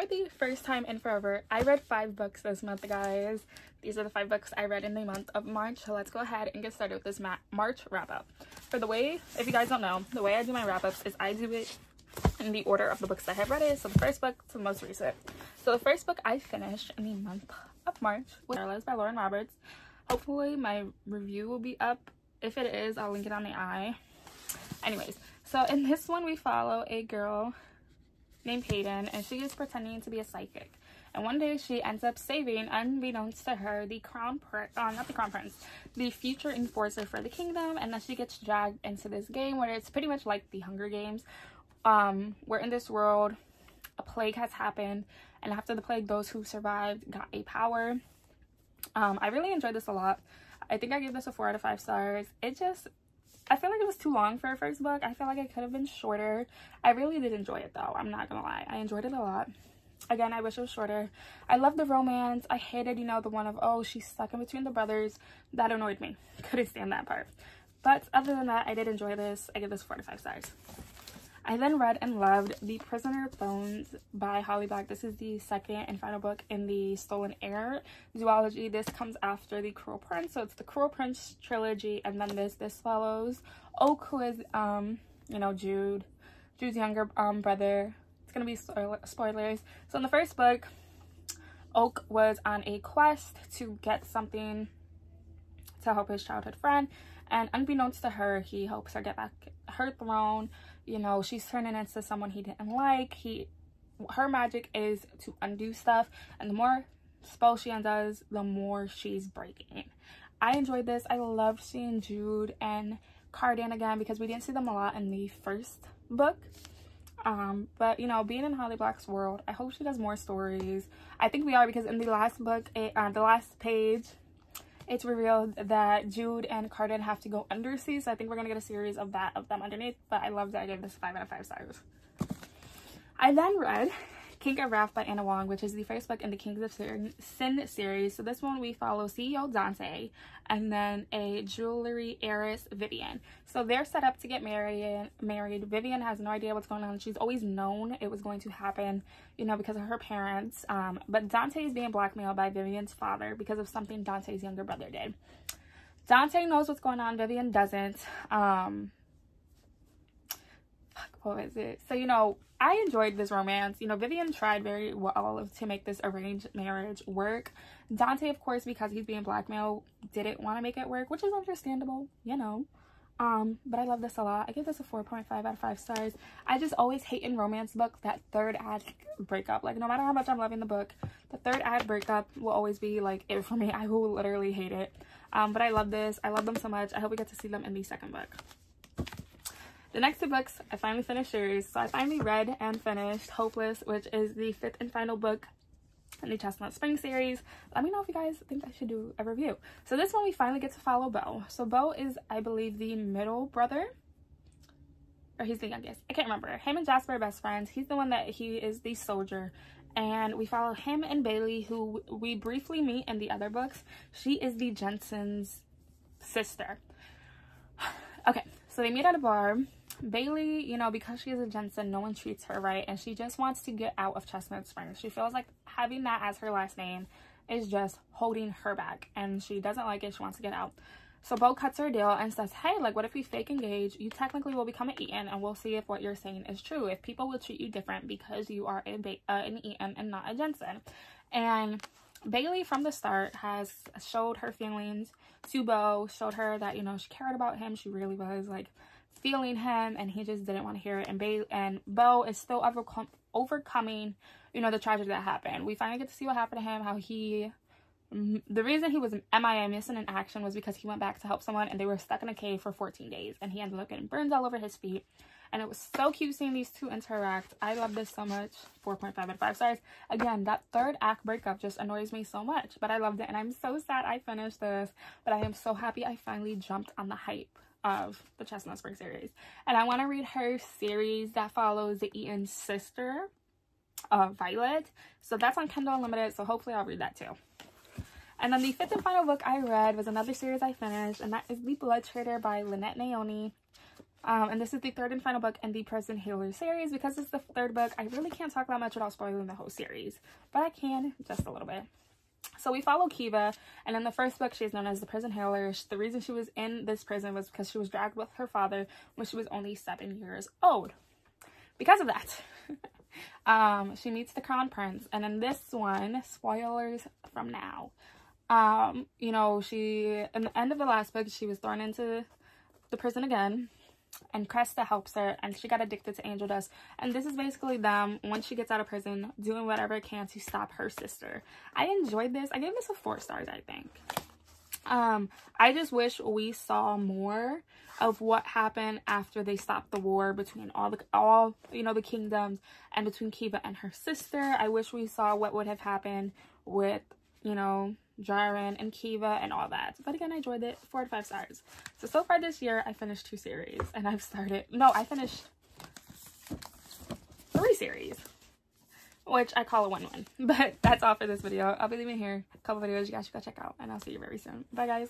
for the first time in forever, I read 5 books this month, guys. These are the 5 books I read in the month of March. So let's go ahead and get started with this March wrap-up. For the way, if you guys don't know, the way I do my wrap-ups is I do it in the order of the books that I have read. So the first book to the most recent. So the first book I finished in the month of March was Careless by Lauren Roberts. Hopefully my review will be up. If it is, I'll link it on the eye. Anyways, so in this one we follow a girl named Hayden, and she is pretending to be a psychic. And one day she ends up saving, unbeknownst to her, the the future enforcer for the kingdom, and then she gets dragged into this game where it's pretty much like the Hunger Games. Where in this world a plague has happened, and after the plague, those who survived got a power. I really enjoyed this a lot. I think I gave this a 4 out of 5 stars. I feel like it was too long for a first book. I feel like it could have been shorter. I really did enjoy it though, I'm not gonna lie. I enjoyed it a lot. Again, I wish it was shorter. I love the romance. I hated, you know, the one of, oh, she's stuck in between the brothers. That annoyed me. Couldn't stand that part. But other than that, I did enjoy this. I give this 4 out of 5 stars. I then read and loved The Prisoner of Bones by Holly Black. This is the second and final book in the Stolen Heir duology. This comes after The Cruel Prince, so it's the Cruel Prince trilogy, and then this follows Oak, who is you know, Jude's younger brother. It's gonna be spoilers. So in the first book, Oak was on a quest to get something to help his childhood friend, and unbeknownst to her, he helps her get back her throne. You know, she's turning into someone he didn't like. Her magic is to undo stuff, and the more spells she undoes, the more she's breaking. I enjoyed this. I loved seeing Jude and Cardan again because we didn't see them a lot in the first book. But you know, being in Holly Black's world, I hope she does more stories. I think we are, because in the last book, the last page, it's revealed that Jude and Cardan have to go undersea, so I think we're gonna get a series of them underneath. But I loved it. I gave this 5 out of 5 stars. I then read King of Wrath by Anna Wong, which is the first book in the Kings of Sin series. So this one we follow CEO Dante and then a jewelry heiress, Vivian. So they're set up to get married. Vivian has no idea what's going on. She's always known it was going to happen, you know, because of her parents. But Dante is being blackmailed by Vivian's father because of something Dante's younger brother did. Dante knows what's going on. Vivian doesn't. What was it? So, you know, I enjoyed this romance. You know, Vivian tried very well to make this arranged marriage work. Dante, of course, because he's being blackmailed, didn't want to make it work, which is understandable, you know. But I love this a lot. I give this a 4.5 out of 5 stars. I just always hate in romance books that third act breakup. Like, no matter how much I'm loving the book, the third act breakup will always be like it for me. I will literally hate it. But I love this. I love them so much. I hope we get to see them in the second book. The next 2 books, I finally finished series. So I finally read and finished Hopeless, which is the 5th and final book in the Chestnut Spring series. Let me know if you guys think I should do a review. So this one we finally get to follow Beau. So Beau is, I believe, the middle brother. Or he's the youngest. I can't remember. Him and Jasper are best friends. He's the one that he is the soldier. And we follow him and Bailey, who we briefly meet in the other books. She is the Jensen's sister. Okay, so they meet at a bar. Bailey, you know, because she is a Jensen, no one treats her right, and she just wants to get out of Chestnut Springs. She feels like having that as her last name is just holding her back, and she doesn't like it. She wants to get out. So Beau cuts her deal and says, hey, like, what if we fake engage? You technically will become an Eaton, and we'll see if what you're saying is true, if people will treat you different because you are an Eaton and not a Jensen. And Bailey from the start has showed her feelings to Beau, showed her that, you know, she cared about him. She really was like feeling him, and he just didn't want to hear it. And Beau is still overcoming, you know, the tragedy that happened. We finally get to see what happened to him, how the reason he was MIA, missing in action, was because he went back to help someone, and they were stuck in a cave for 14 days, and he ended up getting burns all over his feet. And it was so cute seeing these two interact. I love this so much. 4.5 out of 5 stars. Again, that third act breakup just annoys me so much, but I loved it, and I'm so sad I finished this, but I am so happy I finally jumped on the hype of the Chestnut Spring series. And I want to read her series that follows the Eaton's sister, Violet. So that's on Kindle Unlimited, so hopefully I'll read that too. And then the 5th and final book I read was another series I finished, and that is The Blood Trader by Lynette Naomi. And this is the third and final book in the Prison Healer series. Because it's the third book, I really can't talk that much without spoiling the whole series, but I can just a little bit. So we follow Kiva, and in the first book, she is known as the Prison Healer. The reason she was in this prison was because she was dragged with her father when she was only 7 years old. Because of that, she meets the Crown Prince, and in this one, spoilers from now, you know, in the end of the last book, she was thrown into the prison again, and Cresta helps her, and she got addicted to angel dust. And this is basically them, once she gets out of prison, doing whatever it can to stop her sister. I enjoyed this. I gave this a 4 stars, I think. I just wish we saw more of what happened after they stopped the war between all you know, the kingdoms, and between Kiva and her sister. I wish we saw what would have happened with, you know, Jaren and Kiva and all that. But again, I enjoyed it. 4 out of 5 stars. So far this year, I finished 2 series, and I finished 3 series, which I call a win-win. But that's all for this video. I'll be leaving here a couple videos you guys should go check out, and I'll see you very soon. Bye, guys.